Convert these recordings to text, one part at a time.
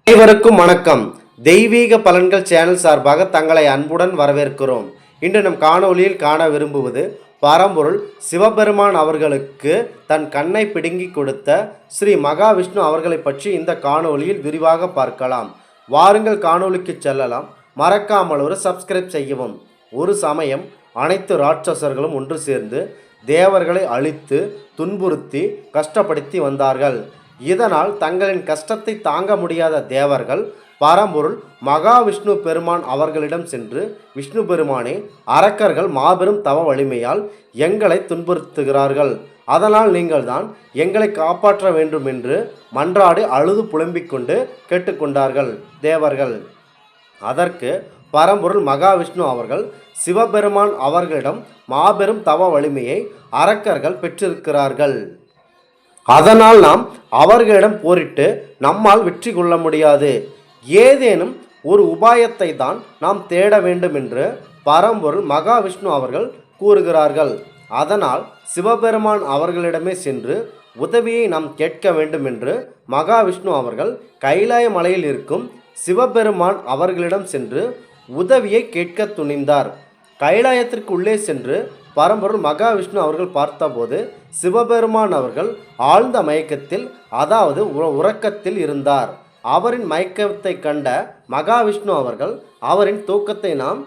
அனைவருக்கும் வணக்கம். தெய்வீக பலன்கள் சேனல் சார்பாக தங்களை அன்புடன் வரவேற்கிறோம். இன்று நம் காணொளியில் காண விரும்புவது பரம்பொருள் சிவபெருமான் அவர்களுக்கு தன் கண்ணை பிடுங்கி கொடுத்த ஸ்ரீ மகாவிஷ்ணு அவர்களை பற்றி இந்த காணொளியில் விரிவாக பார்க்கலாம். வாருங்கள் காணொளிக்கு செல்லலாம். மறக்காமல் ஒரு சப்ஸ்கிரைப் செய்யவும். ஒரு சமயம் அனைத்து ராட்சசர்களும் ஒன்று சேர்ந்து தேவர்களை அழித்து துன்புறுத்தி கஷ்டப்படுத்தி வந்தார்கள். இதனால் தங்களின் கஷ்டத்தை தாங்க முடியாத தேவர்கள் பரம்பொருள் மகாவிஷ்ணு பெருமான் அவர்களிடம் சென்று, விஷ்ணு பெருமானே, அரக்கர்கள் மாபெரும் தவ வலிமையால் எங்களை துன்புறுத்துகிறார்கள், அதனால் நீங்கள் தான் எங்களை காப்பாற்ற வேண்டும் என்று மன்றாடி அழுது புலம்பிக் கொண்டு கேட்டுக்கொண்டார்கள் தேவர்கள். அதற்கு பரம்பொருள் மகாவிஷ்ணு அவர்கள் சிவபெருமான் அவர்களிடம் மாபெரும் தவ வலிமையை அரக்கர்கள் பெற்றிருக்கிறார்கள், அதனால் நாம் அவர்களிடம் போரிட்டு நம்மால் வெற்றி கொள்ள முடியாது, ஏதேனும் ஒரு உபாயத்தை தான் நாம் தேட வேண்டும் என்று பரம்பொருள் மகாவிஷ்ணு அவர்கள் கூறுகிறார்கள். அதனால் சிவபெருமான் அவர்களிடமே சென்று உதவியை நாம் கேட்க வேண்டும் என்று மகாவிஷ்ணு அவர்கள் கைலாய மலையில் இருக்கும் சிவபெருமான் அவர்களிடம் சென்று உதவியை கேட்க துணிந்தார். கைலாயத்திற்கு உள்ளே சென்று பரம்பொருள் மகாவிஷ்ணு அவர்கள் பார்த்தபோது சிவபெருமான் அவர்கள் ஆழ்ந்த மயக்கத்தில், அதாவது உறக்கத்தில் இருந்தார். அவரின் மயக்கத்தை கண்ட மகாவிஷ்ணு அவர்கள் அவரின் தூக்கத்தை நாம்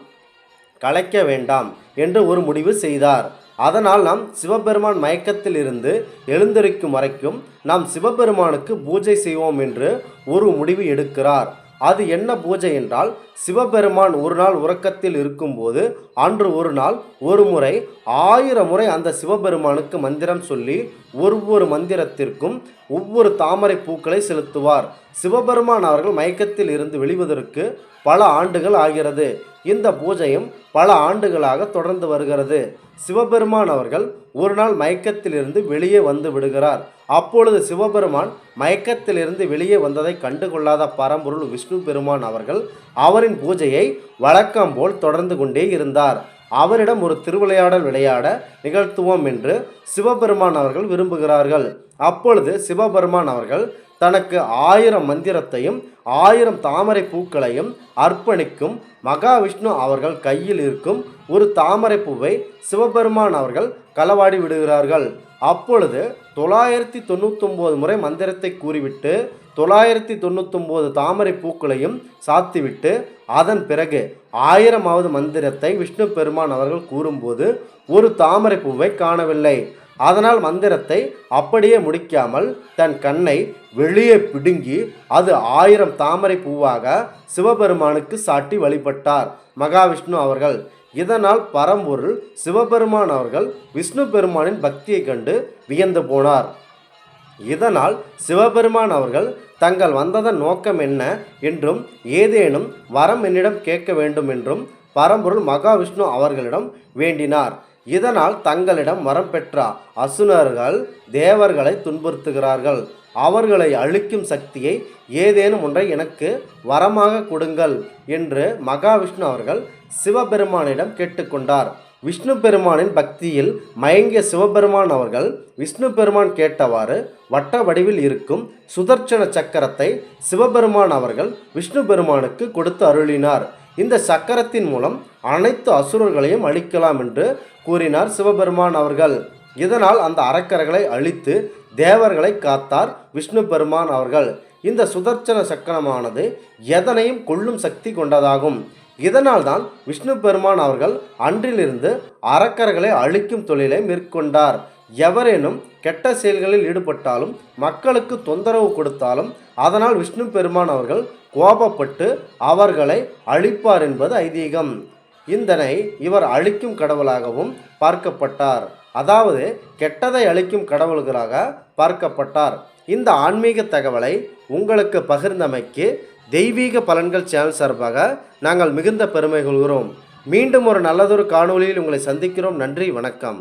கலைக்க வேண்டாம் என்று ஒரு முடிவு செய்தார். அதனால் நாம் சிவபெருமான் மயக்கத்தில் இருந்து எழுந்திருக்கும் வரைக்கும் நாம் சிவபெருமானுக்கு பூஜை செய்வோம் என்று ஒரு முடிவு எடுக்கிறார். அது என்ன பூஜை என்றால், சிவபெருமான் ஒரு நாள் உறக்கத்தில் இருக்கும்போது அன்று ஒரு நாள் ஒரு முறை 1000 முறை அந்த சிவபெருமானுக்கு மந்திரம் சொல்லி ஒவ்வொரு மந்திரத்திற்கும் ஒவ்வொரு தாமரை பூக்களை செலுத்துவார். சிவபெருமான் அவர்கள் மயக்கத்தில் இருந்து வெளிவதற்கு பல ஆண்டுகள் ஆகிறது. இந்த பூஜையும் பல ஆண்டுகளாக தொடர்ந்து வருகிறது. சிவபெருமான் அவர்கள் ஒரு நாள் மயக்கத்திலிருந்து வெளியே வந்து விடுகிறார். அப்பொழுது சிவபெருமான் மயக்கத்திலிருந்து வெளியே வந்ததை கண்டுகொள்ளாத பரம்பொருள் விஷ்ணு பெருமான் அவர்கள் அவரின் பூஜையை வழக்கம் போல் தொடர்ந்து கொண்டே இருந்தார். அவரிடம் ஒரு திருவிளையாடல் விளையாட நிகழ்த்துவோம் என்று சிவபெருமான் அவர்கள் விரும்புகிறார்கள். அப்பொழுது சிவபெருமான் அவர்கள் தனக்கு 1000 மந்திரத்தையும் 1000 தாமரை பூக்களையும் அர்ப்பணிக்கும். மகாவிஷ்ணு அவர்கள் கையில் இருக்கும் ஒரு தாமரை பூவை சிவபெருமான் அவர்கள் களவாடி விடுகிறார்கள். அப்பொழுது 999 முறை மந்திரத்தை கூறிவிட்டு 999 தாமரை பூக்களையும் சாத்திவிட்டு அதன் பிறகு 1000வது மந்திரத்தை விஷ்ணு பெருமான் அவர்கள் கூறும்போது ஒரு தாமரை பூவை காணவில்லை. அதனால் மந்திரத்தை அப்படியே முடிக்காமல் தன் கண்ணை வெளியே பிடுங்கி அது 1000 தாமரை பூவாக சிவபெருமானுக்கு சாட்டி வழிபட்டார் மகாவிஷ்ணு அவர்கள். இதனால் பரம்பொருள் சிவபெருமான் அவர்கள் விஷ்ணு பெருமானின் பக்தியை கண்டு வியந்து போனார். இதனால் சிவபெருமான் அவர்கள் தங்கள் வந்ததன் நோக்கம் என்ன என்றும் ஏதேனும் வரம் என்னிடம் கேட்க வேண்டும் என்றும் பரம்பொருள் மகாவிஷ்ணு அவர்களிடம் வேண்டினார். இதனால் தங்களிடம் வரம் பெற்ற அசுரர்கள் தேவர்களை துன்புறுத்துகிறார்கள், அவர்களை அழிக்கும் சக்தியை ஏதேனும் ஒன்றை எனக்கு வரமாக கொடுங்கள் என்று மகாவிஷ்ணு அவர்கள் சிவபெருமானிடம் கேட்டுக்கொண்டார். விஷ்ணு பெருமானின் பக்தியில் மயங்கிய சிவபெருமான் அவர்கள் விஷ்ணு பெருமான் கேட்டவாறு வட்ட வடிவில் இருக்கும் சுதர்சன சக்கரத்தை சிவபெருமான் அவர்கள் விஷ்ணு பெருமானுக்கு கொடுத்து அருளினார். இந்த சக்கரத்தின் மூலம் அனைத்து அசுரர்களையும் அழிக்கலாம் என்று கூறினார் சிவபெருமான் அவர்கள். இதனால் அந்த அரக்கர்களை அழித்து தேவர்களை காத்தார் விஷ்ணு பெருமான் அவர்கள். இந்த சுதர்சன சக்கரமானது எதனையும் கொல்லும் சக்தி கொண்டதாகும். இதனால் தான் விஷ்ணு பெருமான் அவர்கள் அன்றிலிருந்து அரக்கர்களை அழிக்கும் தொழிலை மேற்கொண்டார். எவரேனும் கெட்ட செயல்களில் ஈடுபட்டாலும் மக்களுக்கு தொந்தரவு கொடுத்தாலும் அதனால் விஷ்ணு பெருமான் அவர்கள் கோபப்பட்டு அவர்களை அழிப்பார் என்பது ஐதீகம். இந்தனை இவர் அழிக்கும் கடவுளாகவும் பார்க்கப்பட்டார், அதாவது கெட்டதை அழிக்கும் கடவுள்களாக பார்க்கப்பட்டார். இந்த ஆன்மீக தகவலை உங்களுக்கு பகிர்ந்தமைக்கு தெய்வீக பலன்கள் சேனல் சார்பாக நாங்கள் மிகுந்த பெருமை கொள்கிறோம். மீண்டும் ஒரு நல்லதொரு காணொளியில் உங்களை சந்திக்கிறோம். நன்றி, வணக்கம்.